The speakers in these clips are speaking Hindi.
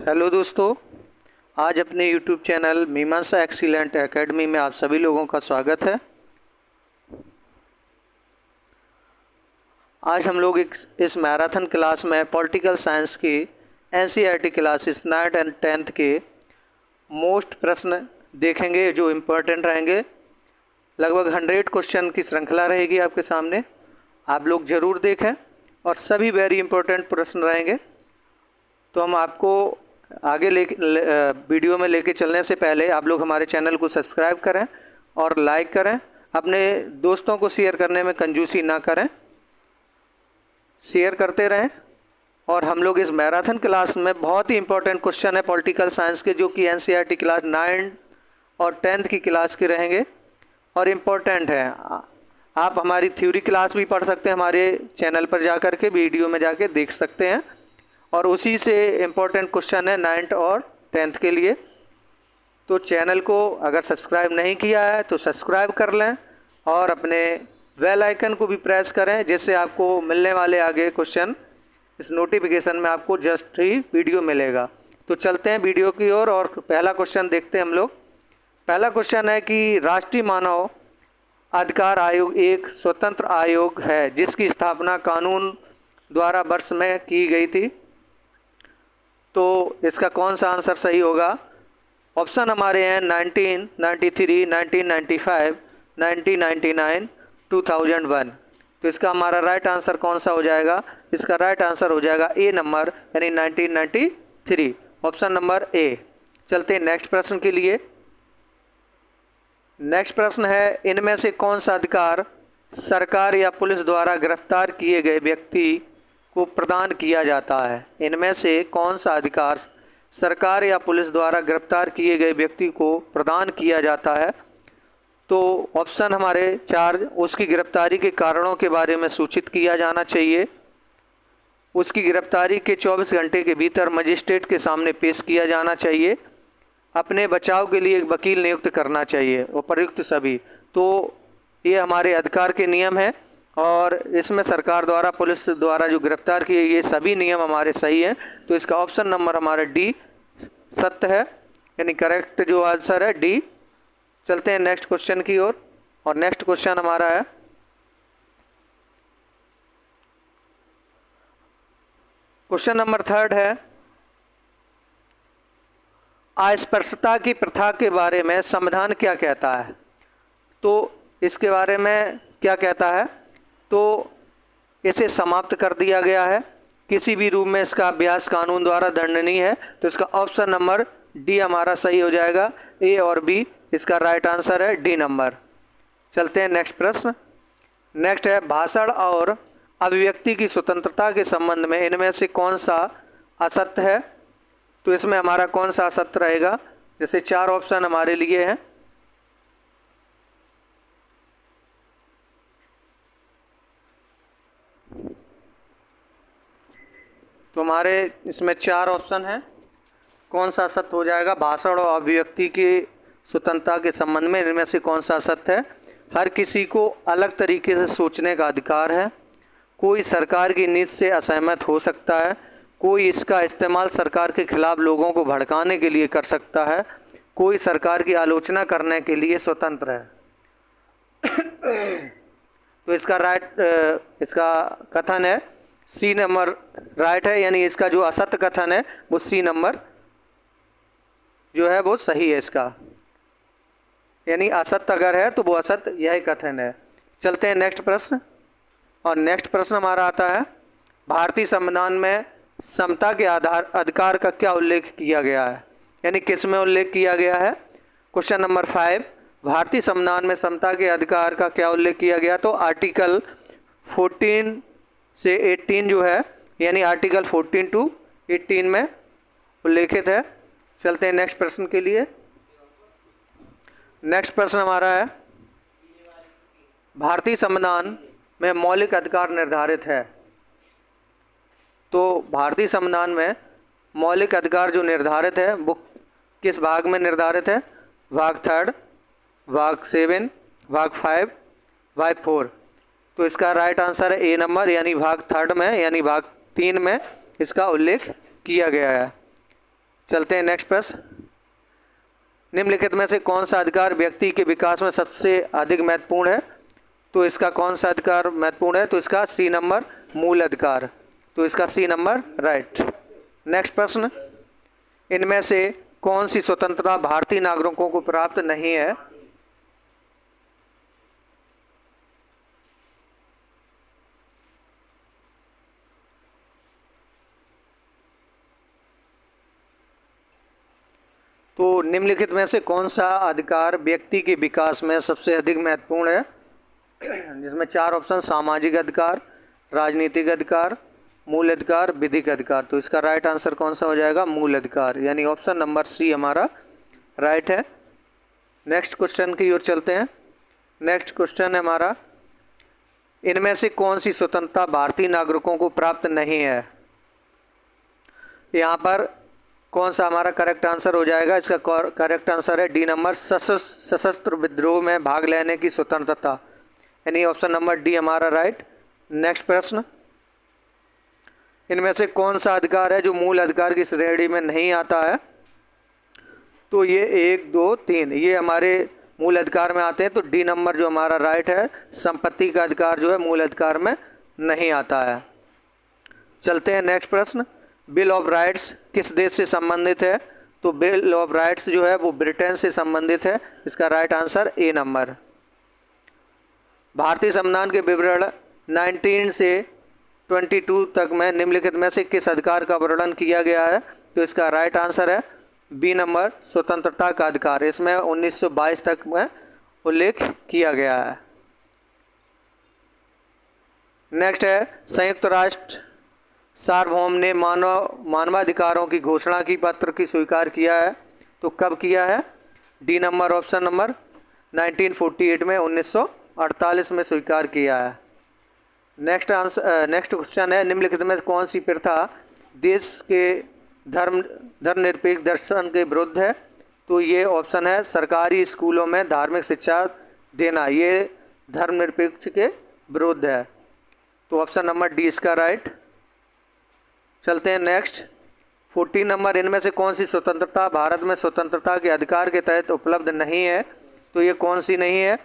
हेलो दोस्तों, आज अपने YouTube चैनल मीमांसा एक्सीलेंट एकेडमी में आप सभी लोगों का स्वागत है। आज हम लोग इस मैराथन क्लास में पॉलिटिकल साइंस की NCERT classes 9th and 10th के मोस्ट प्रश्न देखेंगे जो इम्पोर्टेंट रहेंगे। लगभग 100 क्वेश्चन की श्रृंखला रहेगी आपके सामने, आप लोग ज़रूर देखें और सभी वेरी इंपॉर्टेंट प्रश्न रहेंगे। तो हम आपको आगे वीडियो में लेके चलने से पहले आप लोग हमारे चैनल को सब्सक्राइब करें और लाइक करें। अपने दोस्तों को शेयर करने में कंजूसी ना करें, शेयर करते रहें। और हम लोग इस मैराथन क्लास में बहुत ही इंपॉर्टेंट क्वेश्चन है पॉलिटिकल साइंस के, जो कि NCERT क्लास 9 और 10th की क्लास के रहेंगे और इम्पोर्टेंट है। आप हमारी थ्योरी क्लास भी पढ़ सकते हैं, हमारे चैनल पर जा कर के वीडियो में जाके देख सकते हैं। और उसी से इम्पोर्टेंट क्वेश्चन है 9th और 10th के लिए। तो चैनल को अगर सब्सक्राइब नहीं किया है तो सब्सक्राइब कर लें और अपने बेल आइकन को भी प्रेस करें, जिससे आपको मिलने वाले आगे क्वेश्चन इस नोटिफिकेशन में आपको जस्ट ही वीडियो मिलेगा। तो चलते हैं वीडियो की ओर और पहला क्वेश्चन देखते हैं हम लोग। पहला क्वेश्चन है कि राष्ट्रीय मानव अधिकार आयोग एक स्वतंत्र आयोग है जिसकी स्थापना कानून द्वारा वर्ष में की गई थी। तो इसका कौन सा आंसर सही होगा? ऑप्शन हमारे हैं 1993, 1995, 1999, 2001। तो इसका हमारा राइट आंसर कौन सा हो जाएगा? इसका राइट आंसर हो जाएगा ए नंबर, यानी 1993, ऑप्शन नंबर ए। चलते हैं नेक्स्ट प्रश्न के लिए। नेक्स्ट प्रश्न है, इनमें से कौन सा अधिकार सरकार या पुलिस द्वारा गिरफ्तार किए गए व्यक्ति को प्रदान किया जाता है? इनमें से कौन सा अधिकार सरकार या पुलिस द्वारा गिरफ्तार किए गए व्यक्ति को प्रदान किया जाता है? तो ऑप्शन हमारे 4, उसकी गिरफ्तारी के कारणों के बारे में सूचित किया जाना चाहिए, उसकी गिरफ्तारी के 24 घंटे के भीतर मजिस्ट्रेट के सामने पेश किया जाना चाहिए, अपने बचाव के लिए एक वकील नियुक्त करना चाहिए, उपयुक्त सभी। तो ये हमारे अधिकार के नियम हैं और इसमें सरकार द्वारा पुलिस द्वारा जो गिरफ्तार किए, ये सभी नियम हमारे सही हैं। तो इसका ऑप्शन नंबर हमारा डी सत्य है, यानी करेक्ट जो आंसर है डी। चलते हैं नेक्स्ट क्वेश्चन की ओर और नेक्स्ट क्वेश्चन हमारा है, क्वेश्चन नंबर 3 है, अस्पृश्यता की प्रथा के बारे में संविधान क्या कहता है? तो इसके बारे में क्या कहता है? तो इसे समाप्त कर दिया गया है, किसी भी रूप में इसका अभ्यास कानून द्वारा दंडनीय है। तो इसका ऑप्शन नंबर डी हमारा सही हो जाएगा, ए और बी इसका राइट आंसर है डी नंबर। चलते हैं नेक्स्ट प्रश्न। नेक्स्ट है, भाषण और अभिव्यक्ति की स्वतंत्रता के संबंध में इनमें से कौन सा असत्य है? तो इसमें हमारा कौन सा असत्य रहेगा? जैसे 4 ऑप्शन हमारे लिए हैं। तो हमारे इसमें 4 ऑप्शन हैं, कौन सा सत्य हो जाएगा? भाषण और अभिव्यक्ति की स्वतंत्रता के संबंध में इनमें से कौन सा सत्य है? हर किसी को अलग तरीके से सोचने का अधिकार है, कोई सरकार की नीति से असहमत हो सकता है, कोई इसका इस्तेमाल सरकार के खिलाफ लोगों को भड़काने के लिए कर सकता है, कोई सरकार की आलोचना करने के लिए स्वतंत्र है। तो इसका कथन है सी नंबर राइट है, यानी इसका जो असत्य कथन है वो सी नंबर जो है वो सही है इसका, यानी असत्य अगर है तो वो असत्य यही कथन है। चलते हैं नेक्स्ट प्रश्न और नेक्स्ट प्रश्न हमारा आता है, भारतीय संविधान में समता के अधिकार का क्या उल्लेख किया गया है? यानी किस में उल्लेख किया गया है? क्वेश्चन नंबर 5, भारतीय संविधान में समता के अधिकार का क्या उल्लेख किया गया? तो आर्टिकल 14 से 18 जो है, यानी आर्टिकल 14 to 18 में उल्लेखित है। चलते हैं नेक्स्ट प्रश्न के लिए। नेक्स्ट प्रश्न हमारा है, भारतीय संविधान में मौलिक अधिकार निर्धारित है। तो भारतीय संविधान में मौलिक अधिकार जो निर्धारित है वो किस भाग में निर्धारित है? भाग 3, भाग 7, भाग 5, भाग 4। तो इसका राइट आंसर है ए नंबर, यानी भाग 3 में, यानी भाग 3 में इसका उल्लेख किया गया है। चलते हैं नेक्स्ट प्रश्न। निम्नलिखित में से कौन सा अधिकार व्यक्ति के विकास में सबसे अधिक महत्वपूर्ण है? तो इसका कौन सा अधिकार महत्वपूर्ण है? तो इसका सी नंबर, मूल अधिकार। तो इसका सी नंबर राइट। नेक्स्ट प्रश्न, इनमें से कौन सी स्वतंत्रता भारतीय नागरिकों को प्राप्त नहीं है? तो निम्नलिखित में से कौन सा अधिकार व्यक्ति के विकास में सबसे अधिक महत्वपूर्ण है? जिसमें चार ऑप्शन, सामाजिक अधिकार, राजनीतिक अधिकार, मूल अधिकार, विधिक अधिकार। तो इसका राइट आंसर कौन सा हो जाएगा? मूल अधिकार, यानी ऑप्शन नंबर सी हमारा राइट है। नेक्स्ट क्वेश्चन की ओर चलते हैं। नेक्स्ट क्वेश्चन है हमारा, इनमें से कौन सी स्वतंत्रता भारतीय नागरिकों को प्राप्त नहीं है? यहाँ पर कौन सा हमारा करेक्ट आंसर हो जाएगा? इसका करेक्ट आंसर है डी नंबर, सशस्त्र विद्रोह में भाग लेने की स्वतंत्रता, यानी ऑप्शन नंबर डी हमारा राइट। नेक्स्ट प्रश्न, इनमें से कौन सा अधिकार है जो मूल अधिकार की श्रेणी में नहीं आता है? तो ये 1, 2, 3 ये हमारे मूल अधिकार में आते हैं। तो डी नंबर जो हमारा राइट है, संपत्ति का अधिकार जो है मूल अधिकार में नहीं आता है। चलते हैं नेक्स्ट प्रश्न, बिल ऑफ राइट्स किस देश से संबंधित है? तो बिल ऑफ राइट्स जो है वो ब्रिटेन से संबंधित है। इसका राइट आंसर ए नंबर। भारतीय संविधान के विवरण 19 से 22 तक में निम्नलिखित में से किस अधिकार का वर्णन किया गया है? तो इसका राइट आंसर है बी नंबर, स्वतंत्रता का अधिकार। इसमें 1922 तक में उल्लेख किया गया है। नेक्स्ट है, संयुक्त राष्ट्र सार्वभौम ने मानवाधिकारों की घोषणा की पत्र की स्वीकार किया है। तो कब किया है? डी नंबर, ऑप्शन नंबर 1948 में, 1948 में स्वीकार किया है। नेक्स्ट क्वेश्चन है, निम्नलिखित में कौन सी प्रथा देश के धर्मनिरपेक्ष दर्शन के विरुद्ध है? तो ये ऑप्शन है सरकारी स्कूलों में धार्मिक शिक्षा देना, ये धर्मनिरपेक्ष के विरुद्ध है। तो ऑप्शन नंबर डी इसका राइट। चलते हैं नेक्स्ट 14 नंबर, इनमें से कौन सी स्वतंत्रता भारत में स्वतंत्रता के अधिकार के तहत उपलब्ध नहीं है? तो ये कौन सी नहीं है?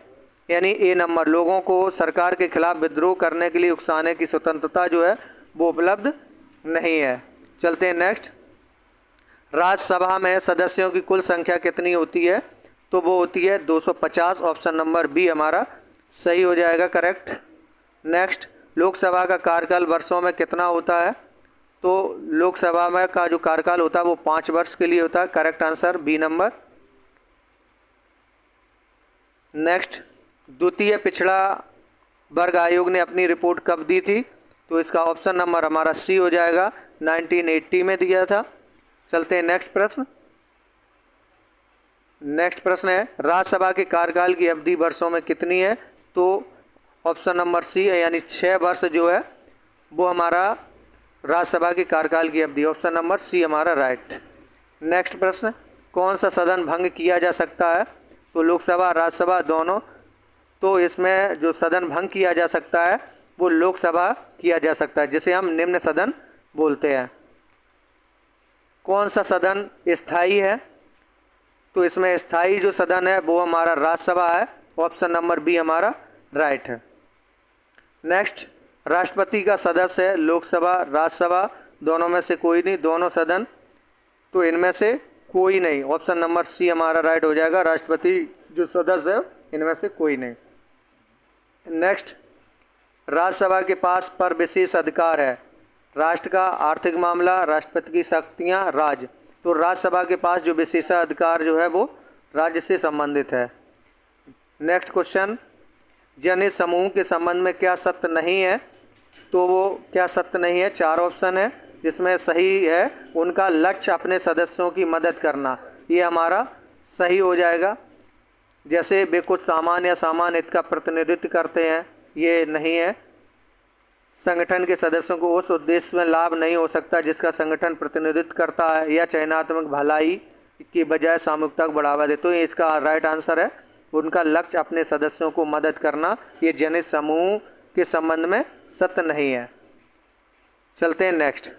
यानी ए नंबर, लोगों को सरकार के खिलाफ विद्रोह करने के लिए उकसाने की स्वतंत्रता जो है वो उपलब्ध नहीं है। चलते हैं नेक्स्ट, राज्यसभा में सदस्यों की कुल संख्या कितनी होती है? तो वो होती है 250। ऑप्शन नंबर बी हमारा सही हो जाएगा, करेक्ट। नेक्स्ट, लोकसभा का कार्यकाल वर्षों में कितना होता है? तो लोकसभा में का जो कार्यकाल होता है वो 5 वर्ष के लिए होता है। Correct answer B number. Next, द्वितीय पिछड़ा वर्ग आयोग ने अपनी रिपोर्ट कब दी थी? तो इसका ऑप्शन नंबर हमारा सी हो जाएगा, 1980 में दिया था। चलते हैं नेक्स्ट प्रश्न। नेक्स्ट प्रश्न है, राज्यसभा के कार्यकाल की अवधि वर्षों में कितनी है? तो ऑप्शन नंबर सी है, यानी 6 वर्ष जो है वो हमारा राज्यसभा के कार्यकाल की अवधि। ऑप्शन नंबर सी हमारा राइट। नेक्स्ट प्रश्न, कौन सा सदन भंग किया जा सकता है? तो लोकसभा, राज्यसभा दोनों। तो इसमें जो सदन भंग किया जा सकता है वो लोकसभा किया जा सकता है, जिसे हम निम्न सदन बोलते हैं। कौन सा सदन स्थायी है? तो इसमें स्थायी जो सदन है वो हमारा राज्यसभा है। ऑप्शन नंबर बी हमारा राइट है। नेक्स्ट, राष्ट्रपति का सदस्य है लोकसभा, राज्यसभा दोनों में से कोई नहीं, दोनों सदन। तो इनमें से कोई नहीं, ऑप्शन नंबर सी हमारा राइट हो जाएगा, राष्ट्रपति जो सदस्य है इनमें से कोई नहीं। नेक्स्ट, राज्यसभा के पास पर विशेष अधिकार है, राष्ट्र का आर्थिक मामला, राष्ट्रपति की शक्तियाँ, राज्य। तो राज्यसभा के पास जो विशेषाधिकार जो है वो राज्य से संबंधित है। नेक्स्ट क्वेश्चन, जनहित समूह के संबंध में क्या सत्य नहीं है? तो वो क्या सत्य नहीं है? 4 ऑप्शन है, जिसमें सही है उनका लक्ष्य अपने सदस्यों की मदद करना, ये हमारा सही हो जाएगा। जैसे वे कुछ सामान्य या सामान्य हित का प्रतिनिधित्व करते हैं, ये नहीं है। संगठन के सदस्यों को उस उद्देश्य में लाभ नहीं हो सकता जिसका संगठन प्रतिनिधित्व करता है, या चयनात्मक भलाई की बजाय सामूहिकता को बढ़ावा दे। तो इसका राइट आंसर है उनका लक्ष्य अपने सदस्यों को मदद करना, ये जनहित समूह के संबंध में सत्य नहीं है। चलते हैं नेक्स्ट।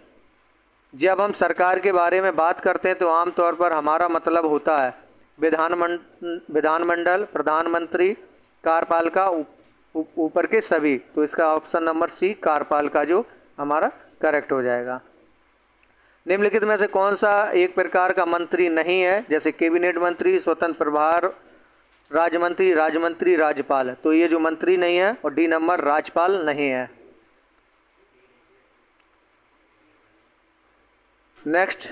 जब हम सरकार के बारे में बात करते हैं तो आमतौर पर हमारा मतलब होता है विधानमंडल, प्रधानमंत्री, कार्यपालिका, ऊपर के सभी। तो इसका ऑप्शन नंबर सी कार्यपालिका जो हमारा करेक्ट हो जाएगा। निम्नलिखित में से कौन सा एक प्रकार का मंत्री नहीं है? जैसे कैबिनेट मंत्री, स्वतंत्र प्रभार राज्य मंत्री, राज्यपाल। तो ये जो मंत्री नहीं है, और डी नंबर राज्यपाल नहीं है। नेक्स्ट,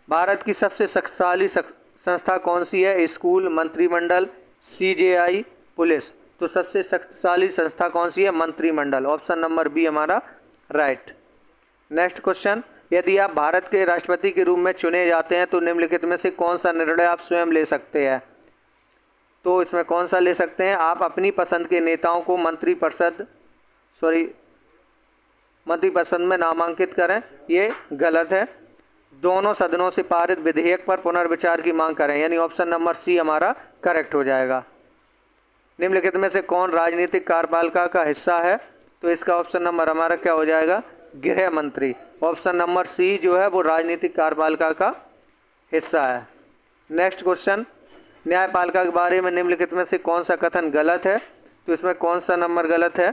भारत की सबसे शक्तिशाली संस्था कौन सी है? स्कूल, मंत्रिमंडल, सीजेआई, पुलिस। तो सबसे शक्तिशाली संस्था कौन सी है? मंत्रिमंडल। ऑप्शन नंबर बी हमारा राइट। नेक्स्ट क्वेश्चन, यदि आप भारत के राष्ट्रपति के रूप में चुने जाते हैं तो निम्नलिखित में से कौन सा निर्णय आप स्वयं ले सकते हैं? तो इसमें कौन सा ले सकते हैं? आप अपनी पसंद के नेताओं को मंत्रिपरिषद में नामांकित करें। ये गलत है। दोनों सदनों से पारित विधेयक पर पुनर्विचार की मांग करें, यानी ऑप्शन नंबर सी हमारा करेक्ट हो जाएगा। निम्नलिखित में से कौन राजनीतिक कार्यपालिका का हिस्सा है? तो इसका ऑप्शन नंबर हमारा क्या हो जाएगा? गृह मंत्री। ऑप्शन नंबर सी जो है वो राजनीतिक कार्यपालिका का हिस्सा है। नेक्स्ट क्वेश्चन, न्यायपालिका के बारे में निम्नलिखित में से कौन सा कथन गलत है? तो इसमें कौन सा नंबर गलत है?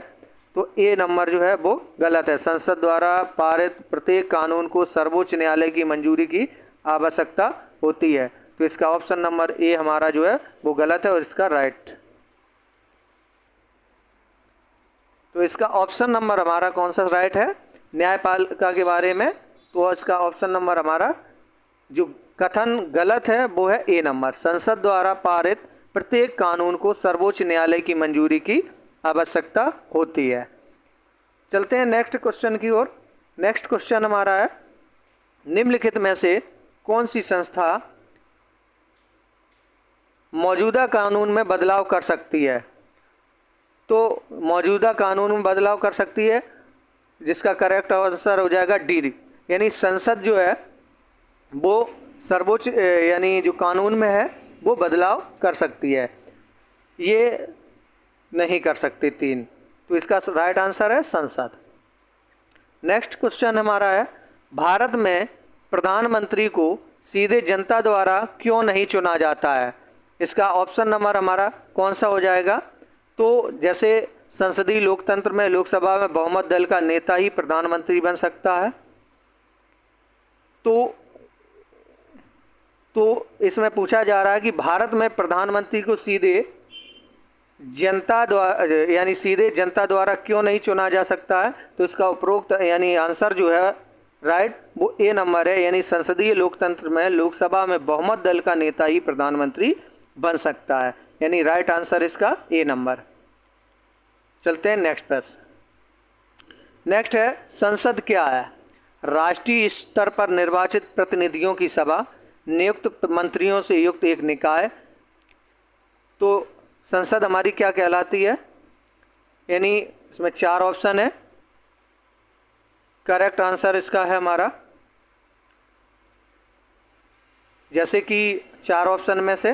तो ए नंबर जो है वो गलत है। संसद द्वारा पारित प्रत्येक कानून को सर्वोच्च न्यायालय की मंजूरी की आवश्यकता होती है। तो इसका ऑप्शन नंबर ए हमारा जो है वो गलत है और इसका राइट। तो इसका ऑप्शन नंबर हमारा कौन सा राइट है न्यायपालिका के बारे में? तो इसका ऑप्शन नंबर हमारा जो कथन गलत है वो है ए नंबर। संसद द्वारा पारित प्रत्येक कानून को सर्वोच्च न्यायालय की मंजूरी की आवश्यकता होती है। चलते हैं नेक्स्ट क्वेश्चन की ओर। नेक्स्ट क्वेश्चन हमारा है, निम्नलिखित में से कौन सी संस्था मौजूदा कानून में बदलाव कर सकती है? तो मौजूदा कानून में बदलाव कर सकती है, जिसका करेक्ट आंसर हो जाएगा डी, यानी संसद जो है वो सर्वोच्च यानी जो कानून में है वो बदलाव कर सकती है। ये नहीं कर सकती 3। तो इसका राइट आंसर है संसद। नेक्स्ट क्वेश्चन हमारा है, भारत में प्रधानमंत्री को सीधे जनता द्वारा क्यों नहीं चुना जाता है? इसका ऑप्शन नंबर हमारा कौन सा हो जाएगा? तो जैसे संसदीय लोकतंत्र में लोकसभा में बहुमत दल का नेता ही प्रधानमंत्री बन सकता है, तो इसमें पूछा जा रहा है कि भारत में प्रधानमंत्री को सीधे जनता द्वारा क्यों नहीं चुना जा सकता है? तो इसका उपरोक्त यानी आंसर जो है राइट वो ए नंबर है, यानी संसदीय लोकतंत्र में लोकसभा में बहुमत दल का नेता ही प्रधानमंत्री बन सकता है, यानी राइट आंसर इसका ए नंबर। चलते हैं नेक्स्ट प्रश्न। नेक्स्ट है, संसद क्या है? राष्ट्रीय स्तर पर निर्वाचित प्रतिनिधियों की सभा, नियुक्त मंत्रियों से युक्त एक निकाय। तो संसद हमारी क्या कहलाती है? यानी इसमें 4 ऑप्शन है। करेक्ट आंसर इसका है हमारा, जैसे कि 4 ऑप्शन में से,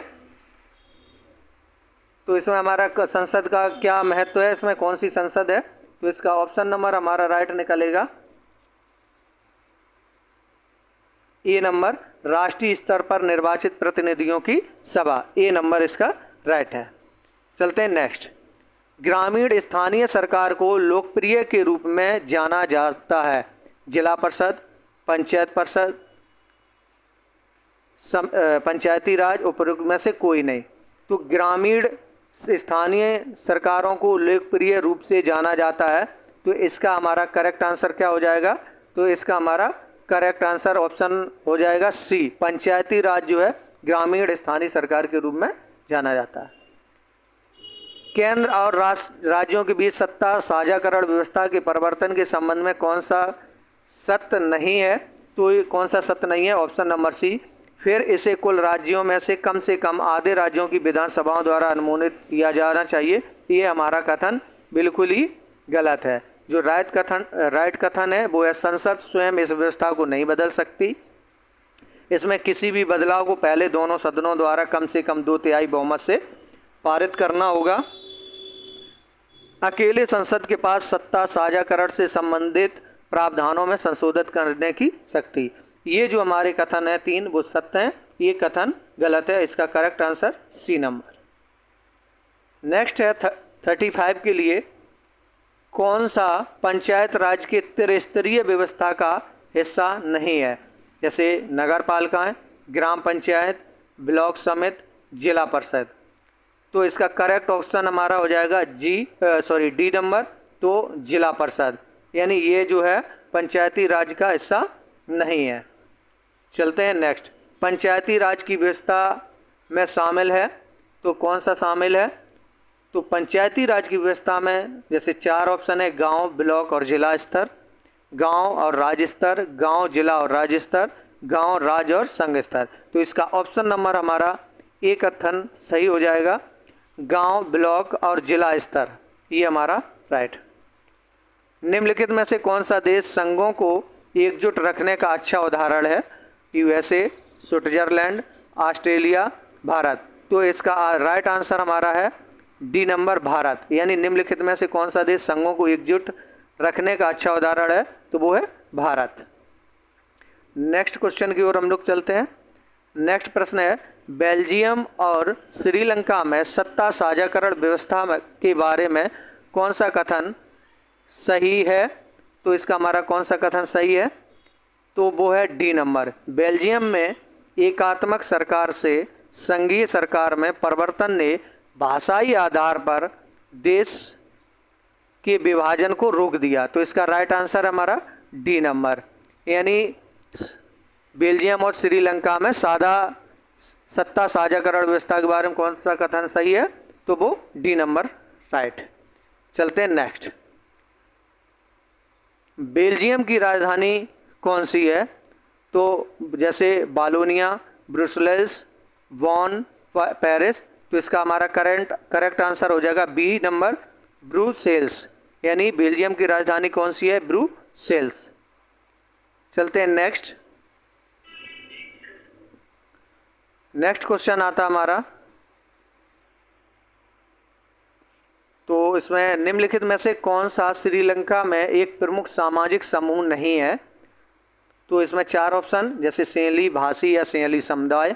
तो इसमें हमारा संसद का क्या महत्व है, इसमें कौन सी संसद है? तो इसका ऑप्शन नंबर हमारा राइट निकलेगा ए नंबर, राष्ट्रीय स्तर पर निर्वाचित प्रतिनिधियों की सभा। ए नंबर इसका राइट है। चलते हैं नेक्स्ट। ग्रामीण स्थानीय सरकार को लोकप्रिय के रूप में जाना जाता है। जिला परिषद, पंचायत परिषद, पंचायती राज, उपरोक्त में से कोई नहीं। तो ग्रामीण स्थानीय सरकारों को लोकप्रिय रूप से जाना जाता है, तो इसका हमारा करेक्ट आंसर क्या हो जाएगा? तो इसका हमारा करेक्ट आंसर ऑप्शन हो जाएगा सी, पंचायती राज जो है ग्रामीण स्थानीय सरकार के रूप में जाना जाता है। केंद्र और राज्यों के बीच सत्ता साझाकरण व्यवस्था के परिवर्तन के संबंध में कौन सा सत्य नहीं है? तो ये कौन सा सत्य नहीं है? ऑप्शन नंबर सी, फिर इसे कुल राज्यों में से कम आधे राज्यों की विधानसभाओं द्वारा अनुमोदित किया जाना चाहिए। ये हमारा कथन बिल्कुल ही गलत है। जो राइट कथन है वो है, संसद स्वयं इस व्यवस्था को नहीं बदल सकती। इसमें किसी भी बदलाव को पहले दोनों सदनों द्वारा कम से कम 2/3 बहुमत से पारित करना होगा। अकेले संसद के पास सत्ता साझाकरण से संबंधित प्रावधानों में संशोधित करने की शक्ति। ये जो हमारे कथन है 3 वो सत्य हैं, ये कथन गलत है। इसका correct answer C number. Next है 35 के लिए, कौन सा पंचायत राज की त्रिस्तरीय व्यवस्था का हिस्सा नहीं है? जैसे नगर पालिकाएं, ग्राम पंचायत, ब्लॉक समिति, जिला परिषद। तो इसका करेक्ट ऑप्शन हमारा हो जाएगा डी नंबर, तो जिला परिषद, यानी ये जो है पंचायती राज का हिस्सा नहीं है। चलते हैं नेक्स्ट। पंचायती राज की व्यवस्था में शामिल है, तो कौन सा शामिल है? तो पंचायती राज की व्यवस्था में जैसे 4 ऑप्शन है, गांव, ब्लॉक और जिला स्तर, गांव और राज्य स्तर, गांव, जिला और राज्य स्तर, गांव, राज्य और संघ स्तर। तो इसका ऑप्शन नंबर हमारा ए कथन सही हो जाएगा, गांव, ब्लॉक और जिला स्तर, ये हमारा राइट। निम्नलिखित में से कौन सा देश संघों को एकजुट रखने का अच्छा उदाहरण है? USA, Switzerland, Australia, Bharat. तो इसका राइट आंसर हमारा है डी नंबर, भारत। यानी निम्नलिखित में से कौन सा देश संघों को एकजुट रखने का अच्छा उदाहरण है? तो वो है भारत। नेक्स्ट क्वेश्चन की ओर हम लोग चलते हैं। नेक्स्ट प्रश्न है, बेल्जियम और श्रीलंका में सत्ता साझाकरण व्यवस्था के बारे में कौन सा कथन सही है? तो इसका हमारा कौन सा कथन सही है? तो वो है डी नंबर। बेल्जियम में एकात्मक सरकार से संघीय सरकार में परिवर्तन ने भाषाई आधार पर देश के विभाजन को रोक दिया। तो इसका राइट आंसर हमारा डी नंबर, यानी बेल्जियम और श्रीलंका में सत्ता साझाकरण व्यवस्था के बारे में कौन सा कथन सही है? तो वो डी नंबर राइट। चलते हैं नेक्स्ट। बेल्जियम की राजधानी कौन सी है? तो जैसे बालोनिया, ब्रुसेल्स, वॉन, पेरिस। तो इसका हमारा करेक्ट आंसर हो जाएगा बी नंबर, ब्रुसेल्स, यानी बेल्जियम की राजधानी कौन सी है? ब्रुसेल्स। चलते हैं नेक्स्ट। नेक्स्ट क्वेश्चन आता हमारा, तो इसमें निम्नलिखित में से कौन सा श्रीलंका में एक प्रमुख सामाजिक समूह नहीं है? तो इसमें 4 ऑप्शन जैसे सेंली भाषी या सेंली समुदाय,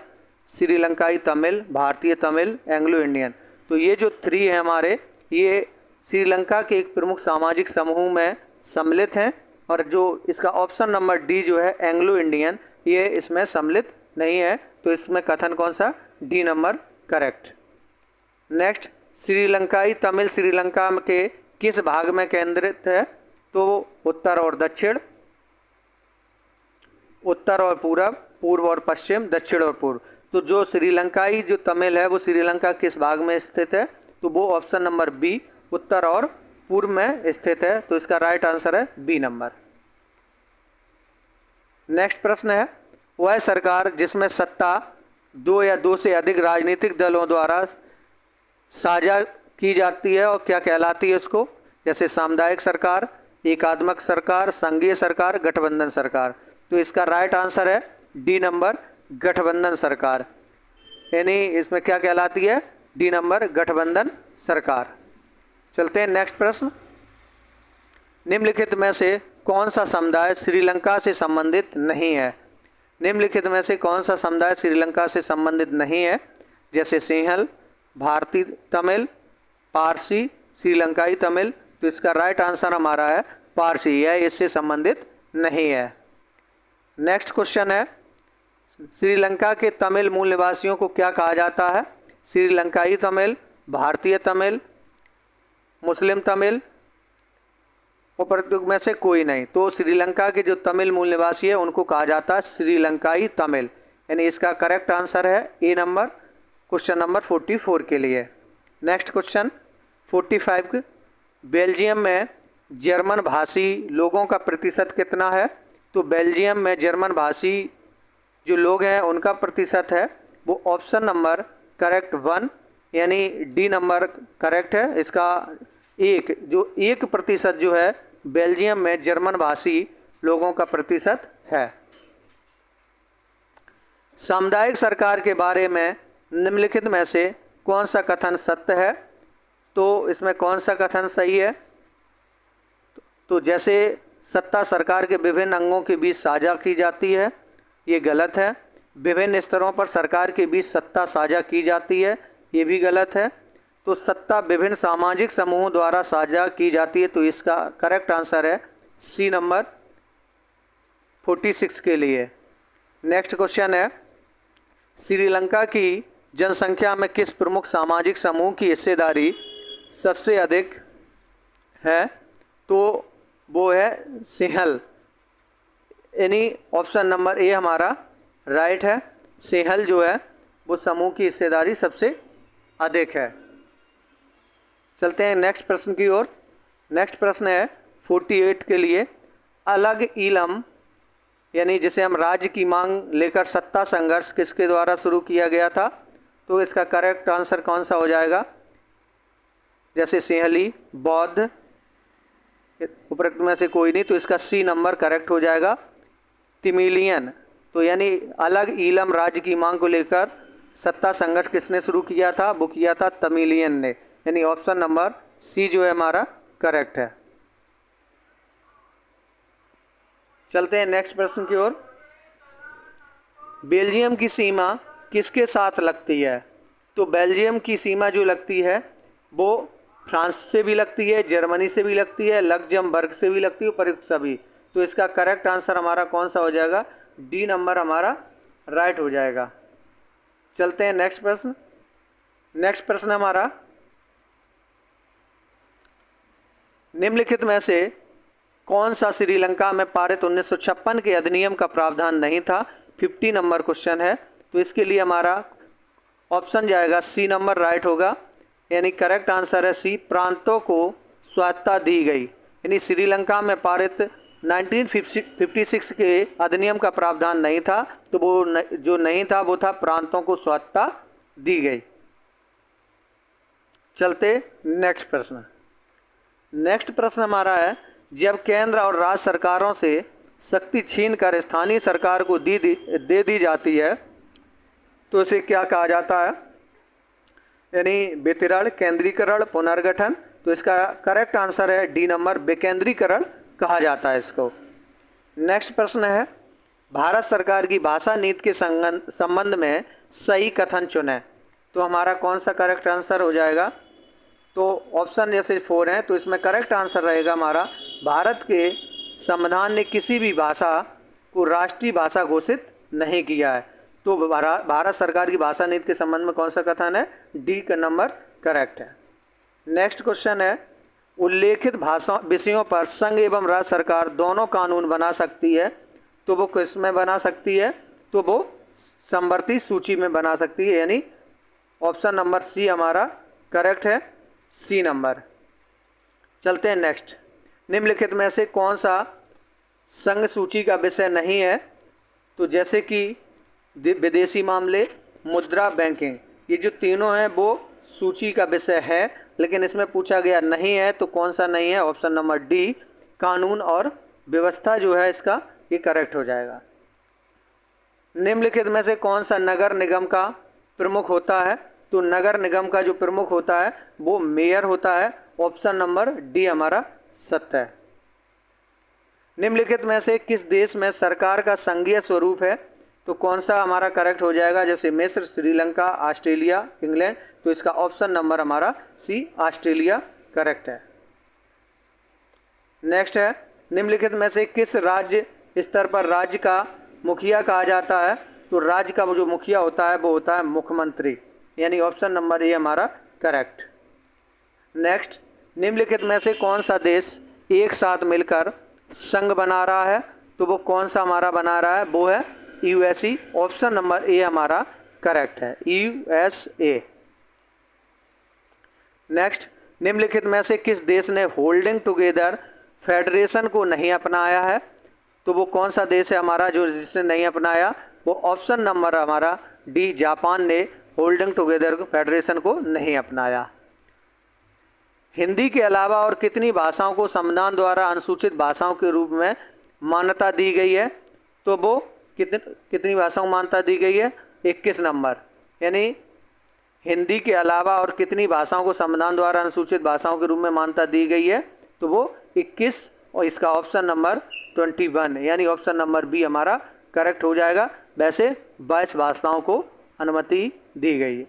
श्रीलंकाई तमिल, भारतीय तमिल, एंग्लो इंडियन। तो ये जो 3 है हमारे, ये श्रीलंका के एक प्रमुख सामाजिक समूह में सम्मिलित हैं, और जो इसका ऑप्शन नंबर डी जो है एंग्लो इंडियन, ये इसमें सम्मिलित नहीं है। तो इसमें कथन कौन सा? D number correct. नेक्स्ट, श्रीलंकाई तमिल श्रीलंका के किस भाग में केंद्रित है? तो उत्तर और दक्षिण, उत्तर और पूरब, पूर्व और पश्चिम, दक्षिण और पूर्व। तो जो श्रीलंकाई जो तमिल है वो श्रीलंका किस भाग में स्थित है? तो वो ऑप्शन नंबर बी, उत्तर और पूर्व में स्थित है। तो इसका राइट आंसर है बी नंबर। नेक्स्ट प्रश्न है, वह सरकार जिसमें सत्ता 2 या 2 से अधिक राजनीतिक दलों द्वारा साझा की जाती है और क्या कहलाती है उसको? जैसे सामुदायिक सरकार, एकात्मक सरकार, संघीय सरकार, गठबंधन सरकार। तो इसका राइट आंसर है डी नंबर, गठबंधन सरकार, यानी इसमें क्या कहलाती है? डी नंबर, गठबंधन सरकार। चलते हैं नेक्स्ट प्रश्न। निम्नलिखित में से कौन सा समुदाय श्रीलंका से संबंधित नहीं है? निम्नलिखित में से कौन सा समुदाय श्रीलंका से संबंधित नहीं है? जैसे सिंहल, भारतीय तमिल, पारसी, श्रीलंकाई तमिल। तो इसका राइट आंसर हमारा है पारसी, यह इससे संबंधित नहीं है। नेक्स्ट क्वेश्चन है, श्रीलंका के तमिल मूल निवासियों को क्या कहा जाता है? श्रीलंकाई तमिल, भारतीय तमिल, मुस्लिम तमिल, उपरोक्त में से कोई नहीं। तो श्रीलंका के जो तमिल मूल निवासी है उनको कहा जाता है श्रीलंकाई तमिल, यानी इसका करेक्ट आंसर है ए नंबर, क्वेश्चन नंबर 44 के लिए। नेक्स्ट क्वेश्चन 45, बेल्जियम में जर्मन भाषी लोगों का प्रतिशत कितना है? तो बेल्जियम में जर्मन भाषी जो लोग हैं उनका प्रतिशत है वो ऑप्शन नंबर करेक्ट 1, यानी डी नंबर करेक्ट है। इसका 1% जो है बेल्जियम में जर्मन भाषी लोगों का प्रतिशत है। सामुदायिक सरकार के बारे में निम्नलिखित में से कौन सा कथन सत्य है? तो इसमें कौन सा कथन सही है? तो जैसे सत्ता सरकार के विभिन्न अंगों के बीच साझा की जाती है, ये गलत है। विभिन्न स्तरों पर सरकार के बीच सत्ता साझा की जाती है, ये भी गलत है। तो सत्ता विभिन्न सामाजिक समूहों द्वारा साझा की जाती है, तो इसका करेक्ट आंसर है सी नंबर 46 के लिए। नेक्स्ट क्वेश्चन है, श्रीलंका की जनसंख्या में किस प्रमुख सामाजिक समूह की हिस्सेदारी सबसे अधिक है? तो वो है सिंहल, यानी ऑप्शन नंबर ए हमारा राइट है। सिंहल जो है वो समूह की हिस्सेदारी सबसे अधिक है। चलते हैं नेक्स्ट प्रश्न की ओर। नेक्स्ट प्रश्न है 48 के लिए, अलग इलम यानी जिसे हम राज्य की मांग लेकर सत्ता संघर्ष किसके द्वारा शुरू किया गया था? तो इसका करेक्ट आंसर कौन सा हो जाएगा? जैसे सिंहली, बौद्ध, उपरोक्त में से कोई नहीं, तो इसका सी नंबर करेक्ट हो जाएगा। तिमिलियन, तो यानी अलग ईलम राज्य की मांग को लेकर सत्ता संघर्ष किसने शुरू किया था? वो किया था तमिलियन ने, यानी ऑप्शन नंबर सी जो है हमारा करेक्ट है। चलते हैं नेक्स्ट प्रश्न की ओर। बेल्जियम की सीमा किसके साथ लगती है? तो बेल्जियम की सीमा जो लगती है वो फ्रांस से भी लगती है, जर्मनी से भी लगती है, लग्जमबर्ग से भी लगती है, उपयुक्त सभी। तो इसका करेक्ट आंसर हमारा कौन सा हो जाएगा? डी नंबर हमारा राइट हो जाएगा। चलते हैं नेक्स्ट प्रश्न। नेक्स्ट प्रश्न हमारा, निम्नलिखित में से कौन सा श्रीलंका में पारित 1956 के अधिनियम का प्रावधान नहीं था? 50 नंबर क्वेश्चन है, तो इसके लिए हमारा ऑप्शन जाएगा सी नंबर राइट होगा, यानी करेक्ट आंसर है सी, प्रांतों को स्वायत्तता दी गई। यानी श्रीलंका में पारित 1956 के अधिनियम का प्रावधान नहीं था, तो वो जो नहीं था वो था प्रांतों को स्वायत्तता दी गई। चलते नेक्स्ट प्रश्न। नेक्स्ट प्रश्न हमारा है, जब केंद्र और राज्य सरकारों से शक्ति छीन कर स्थानीय सरकार को दे दी जाती है तो इसे क्या कहा जाता है? यानी वितरण, केंद्रीकरण, पुनर्गठन। तो इसका करेक्ट आंसर है डी नंबर, विकेंद्रीकरण कहा जाता है इसको। नेक्स्ट प्रश्न है, भारत सरकार की भाषा नीति के संबंध में सही कथन चुनें। तो हमारा कौन सा करेक्ट आंसर हो जाएगा? तो ऑप्शन जैसे 4 हैं, तो इसमें करेक्ट आंसर रहेगा हमारा, भारत के संविधान ने किसी भी भाषा को राष्ट्रीय भाषा घोषित नहीं किया है। तो भारत सरकार की भाषा नीति के संबंध में कौन सा कथन है? डी का नंबर करेक्ट है। नेक्स्ट क्वेश्चन है, उल्लेखित भाषा विषयों पर संघ एवं राज्य सरकार दोनों कानून बना सकती है, तो वो किस में बना सकती है? तो वो समवर्ती सूची में बना सकती है, यानी ऑप्शन नंबर सी हमारा करेक्ट है, सी नंबर। चलते हैं नेक्स्ट। निम्नलिखित में से कौन सा संघ सूची का विषय नहीं है? तो जैसे कि विदेशी मामले, मुद्रा, बैंकिंग, ये जो तीनों हैं वो सूची का विषय है, लेकिन इसमें पूछा गया नहीं है, तो कौन सा नहीं है? ऑप्शन नंबर डी, कानून और व्यवस्था जो है इसका ये करेक्ट हो जाएगा। निम्नलिखित में से कौन सा नगर निगम का प्रमुख होता है? तो नगर निगम का जो प्रमुख होता है वो मेयर होता है, ऑप्शन नंबर डी हमारा सत्य है। निम्नलिखित में से किस देश में सरकार का संघीय स्वरूप है? तो कौन सा हमारा करेक्ट हो जाएगा? जैसे मिस्र, श्रीलंका, ऑस्ट्रेलिया, इंग्लैंड, तो इसका ऑप्शन नंबर हमारा सी, ऑस्ट्रेलिया करेक्ट है। नेक्स्ट है, निम्नलिखित में से किस राज्य स्तर पर राज्य का मुखिया कहा जाता है? तो राज्य का जो मुखिया होता है वो होता है मुख्यमंत्री, यानी ऑप्शन नंबर ए हमारा करेक्ट। नेक्स्ट, निम्नलिखित में से कौन सा देश एक साथ मिलकर संघ बना रहा है? तो वो कौन सा हमारा बना रहा है? वो है यूएसए, ऑप्शन नंबर ए हमारा करेक्ट है, यूएसए। नेक्स्ट, निम्नलिखित में से किस देश ने होल्डिंग टुगेदर फेडरेशन को नहीं अपनाया है? तो वो कौन सा देश है हमारा जो जिसने नहीं अपनाया? वो ऑप्शन नंबर हमारा डी, जापान ने होल्डिंग टुगेदर फेडरेशन को नहीं अपनाया। हिंदी के अलावा और कितनी भाषाओं को संविधान द्वारा अनुसूचित भाषाओं के रूप में मान्यता दी गई है? तो वो कितनी भाषाओं को मान्यता दी गई है? 21 नंबर, यानी हिंदी के अलावा और कितनी भाषाओं को संविधान द्वारा अनुसूचित भाषाओं के रूप में मान्यता दी गई है? तो वो 21, और इसका ऑप्शन नंबर 21, यानी ऑप्शन नंबर बी हमारा करेक्ट हो जाएगा। वैसे 22 भाषाओं को अनुमति दी गई है।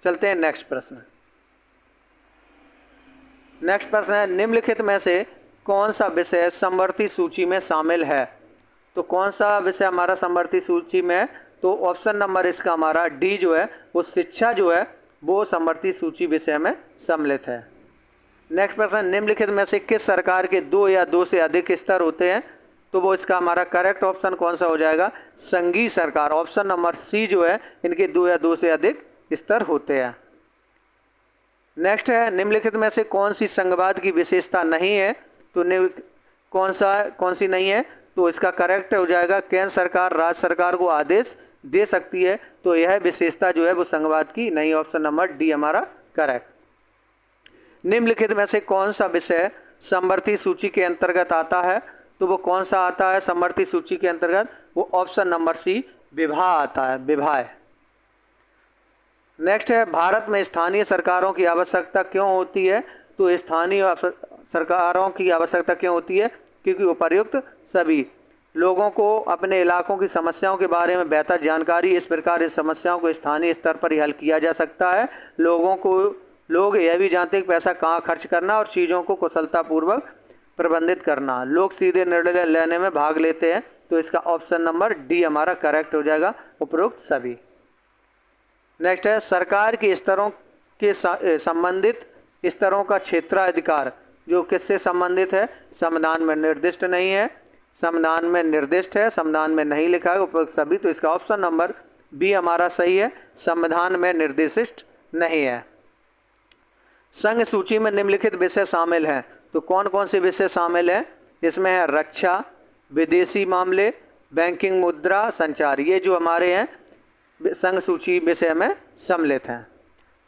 चलते हैं नेक्स्ट प्रश्न। नेक्स्ट प्रश्न है, निम्नलिखित में से कौन सा विषय समवर्ती सूची में शामिल है? तो कौन सा विषय हमारा समवर्ती सूची में है? तो ऑप्शन नंबर इसका हमारा डी जो है वो शिक्षा जो है वो समवर्ती सूची विषय में सम्मिलित है। नेक्स्ट प्रश्न, निम्नलिखित में से किस सरकार के 2 या 2 से अधिक स्तर होते हैं? तो वो इसका हमारा करेक्ट ऑप्शन कौन सा हो जाएगा? संघीय सरकार। ऑप्शन नंबर सी जो है, इनके 2 या 2 से अधिक स्तर होते हैं। नेक्स्ट है, निम्नलिखित में से कौन सी संघवाद की विशेषता नहीं है? तो कौन सी नहीं है? तो इसका करेक्ट हो जाएगा, केंद्र सरकार राज्य सरकार को आदेश दे सकती है। तो यह विशेषता जो है वो संघवाद की नहीं। ऑप्शन नंबर डी हमारा करेक्ट। निम्नलिखित में से कौन सा विषय समवर्ती सूची के अंतर्गत आता है? तो वो कौन सा आता है समवर्ती सूची के अंतर्गत? वो ऑप्शन नंबर सी विवाह आता है, विवाह। नेक्स्ट है, भारत में स्थानीय सरकारों की आवश्यकता क्यों होती है? तो स्थानीय सरकारों की आवश्यकता क्यों होती है? क्योंकि उपर्युक्त सभी लोगों को अपने इलाकों की समस्याओं के बारे में बेहतर जानकारी, इस प्रकार इस समस्याओं को स्थानीय स्तर पर ही हल किया जा सकता है। लोग यह भी जानते हैं कि पैसा कहाँ खर्च करना और चीज़ों को कुशलतापूर्वक प्रबंधित करना। लोग सीधे निर्णय लेने में भाग लेते हैं। तो इसका ऑप्शन नंबर डी हमारा करेक्ट हो जाएगा, उपरोक्त सभी। नेक्स्ट है, सरकार के स्तरों के संबंधित स्तरों का क्षेत्राधिकार जो किससे संबंधित है? संविधान में निर्दिष्ट नहीं है, संविधान में निर्दिष्ट है, संविधान में नहीं लिखा है, उपरोक्त सभी। तो इसका ऑप्शन नंबर बी हमारा सही है, संविधान में निर्दिष्ट नहीं है। संघ सूची में निम्नलिखित विषय शामिल हैं। तो कौन कौन से विषय शामिल हैं? इसमें है रक्षा, विदेशी मामले, बैंकिंग, मुद्रा, संचार। ये जो हमारे हैं संघ सूची विषय में सम्मिलित हैं।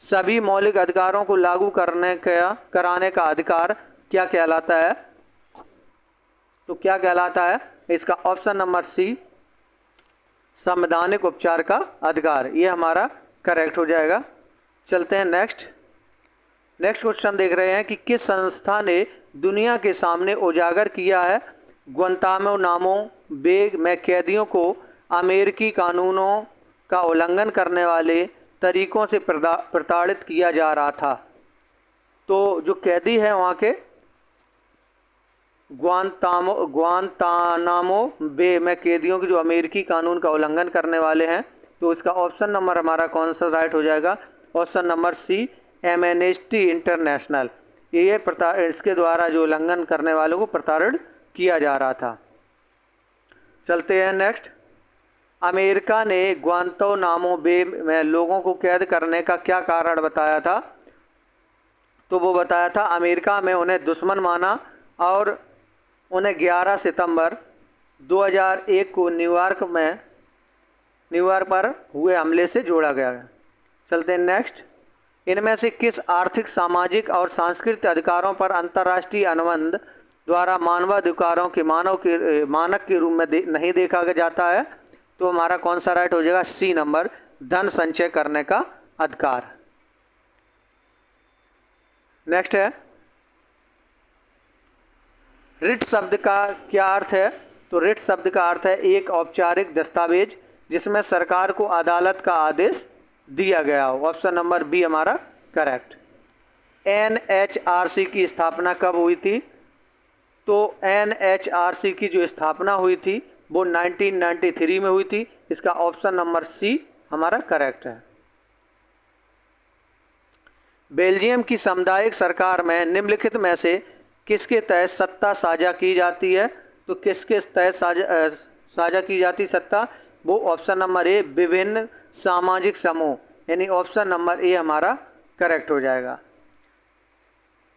सभी मौलिक अधिकारों को लागू कराने का अधिकार क्या कहलाता है? तो क्या कहलाता है? इसका ऑप्शन नंबर सी संवैधानिक उपचार का अधिकार। ये हमारा करेक्ट हो जाएगा। चलते हैं नेक्स्ट क्वेश्चन देख रहे हैं कि किस संस्था ने दुनिया के सामने उजागर किया है ग्वांतानामो बे में कैदियों को अमेरिकी कानूनों का उल्लंघन करने वाले तरीकों से प्रताड़ित किया जा रहा था? तो जो कैदी है वहाँ के ग्वांतानामो बे में कैदियों की जो अमेरिकी कानून का उल्लंघन करने वाले हैं, तो इसका ऑप्शन नंबर हमारा कौन सा राइट हो जाएगा? Option number C Amnesty International. ये इसके द्वारा जो उल्लंघन करने वालों को प्रताड़ित किया जा रहा था। चलते हैं नेक्स्ट। अमेरिका ने ग्वांतानामो बे में लोगों को कैद करने का क्या कारण बताया था? तो वो बताया था अमेरिका में उन्हें दुश्मन माना और उन्हें 11 सितंबर 2001 को न्यूयॉर्क पर हुए हमले से जोड़ा गया है। चलते हैं नेक्स्ट। इनमें से किस आर्थिक, सामाजिक और सांस्कृतिक अधिकारों पर अंतर्राष्ट्रीय अनुबंध द्वारा मानवाधिकारों के मानक के रूप में नहीं देखा जाता है? तो हमारा कौन सा राइट हो जाएगा? सी नंबर, धन संचय करने का अधिकार। नेक्स्ट है, रिट शब्द का क्या अर्थ है? तो रिट शब्द का अर्थ है एक औपचारिक दस्तावेज जिसमें सरकार को अदालत का आदेश दिया गया हो। ऑप्शन नंबर बी हमारा करेक्ट। एनएचआरसी की स्थापना कब हुई थी? तो एनएचआरसी की जो स्थापना हुई थी वो 1993 में हुई थी। इसका ऑप्शन नंबर सी हमारा करेक्ट है। बेल्जियम की सामुदायिक सरकार में निम्नलिखित में से किसके तहत सत्ता साझा की जाती है? तो किसके तहत साझा की जाती सत्ता? वो ऑप्शन नंबर ए विभिन्न सामाजिक समूह, यानी ऑप्शन नंबर ए हमारा करेक्ट हो जाएगा।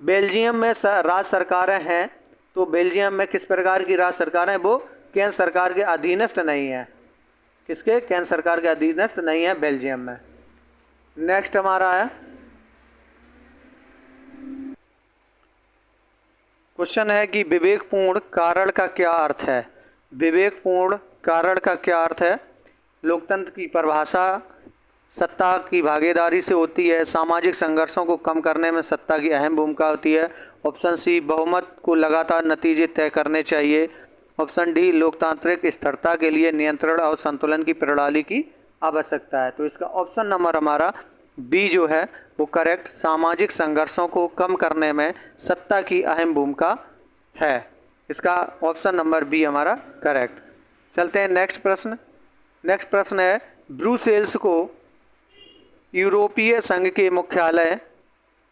बेल्जियम में राज्य सरकारें हैं। तो बेल्जियम में किस प्रकार की राज्य सरकारें? वो केंद्र सरकार के अधीनस्थ नहीं है। किसके? केंद्र सरकार के अधीनस्थ नहीं है बेल्जियम में। नेक्स्ट हमारा है क्वेश्चन है कि विवेकपूर्ण कारण का क्या अर्थ है? विवेकपूर्ण कारण का क्या अर्थ है? लोकतंत्र की परिभाषा सत्ता की भागीदारी से होती है। सामाजिक संघर्षों को कम करने में सत्ता की अहम भूमिका होती है। ऑप्शन सी बहुमत को लगातार नतीजे तय करने चाहिए। ऑप्शन डी लोकतांत्रिक स्थिरता के लिए नियंत्रण और संतुलन की प्रणाली की आवश्यकता है। तो इसका ऑप्शन नंबर हमारा बी जो है वो करेक्ट, सामाजिक संघर्षों को कम करने में सत्ता की अहम भूमिका है। इसका ऑप्शन नंबर बी हमारा करेक्ट। चलते हैं नेक्स्ट प्रश्न। नेक्स्ट प्रश्न है ब्रुसेल्स को यूरोपीय संघ के मुख्यालय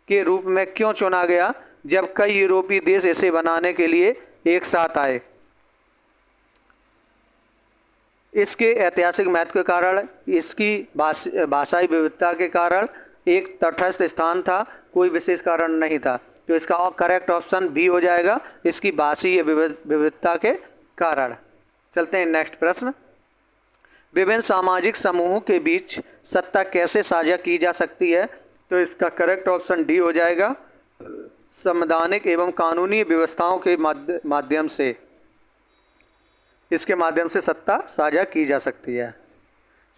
के रूप में क्यों चुना गया जब कई यूरोपीय देश इसे बनाने के लिए एक साथ आए? इसके ऐतिहासिक महत्व के कारण, इसकी भाषाई विविधता के कारण, एक तटस्थ स्थान था, कोई विशेष कारण नहीं था। तो इसका करेक्ट ऑप्शन बी हो जाएगा, इसकी भाषीय विविधता के कारण। चलते हैं नेक्स्ट प्रश्न। विभिन्न सामाजिक समूहों के बीच सत्ता कैसे साझा की जा सकती है? तो इसका करेक्ट ऑप्शन डी हो जाएगा, संवैधानिक एवं कानूनी व्यवस्थाओं के माध्यम से, इसके माध्यम से सत्ता साझा की जा सकती है।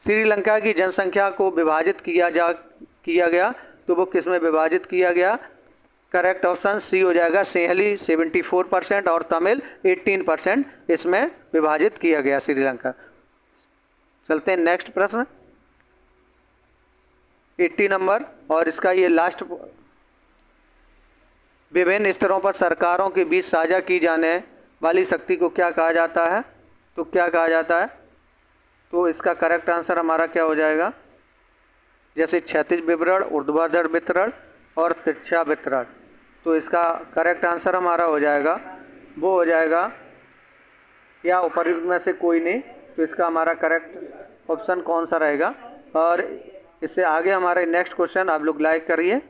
श्रीलंका की जनसंख्या को विभाजित किया गया, तो वो किस में विभाजित किया गया? करेक्ट ऑप्शन सी हो जाएगा, सिंहली 74% और तमिल 18% इसमें विभाजित किया गया श्रीलंका। चलते हैं नेक्स्ट प्रश्न 80 नंबर, और इसका ये लास्ट। विभिन्न स्तरों पर सरकारों के बीच साझा की जाने वाली शक्ति को क्या कहा जाता है? तो क्या कहा जाता है? तो इसका करेक्ट आंसर हमारा क्या हो जाएगा? जैसे क्षैतिज वितरण, ऊर्ध्वाधर वितरण और तिरछा वितरण। तो इसका करेक्ट आंसर हमारा हो जाएगा, वो हो जाएगा या उपर्युक्त में से कोई नहीं। तो इसका हमारा करेक्ट ऑप्शन कौन सा रहेगा? और इससे आगे हमारे नेक्स्ट क्वेश्चन आप लोग लाइक करिए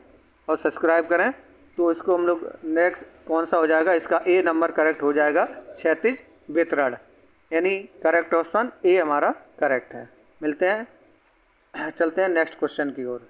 और सब्सक्राइब करें। तो इसको हम लोग नेक्स्ट कौन सा हो जाएगा? इसका ए नंबर करेक्ट हो जाएगा, क्षैतिज वितरण, यानी करेक्ट ऑप्शन ए हमारा करेक्ट है। मिलते हैं, चलते हैं नेक्स्ट क्वेश्चन की ओर।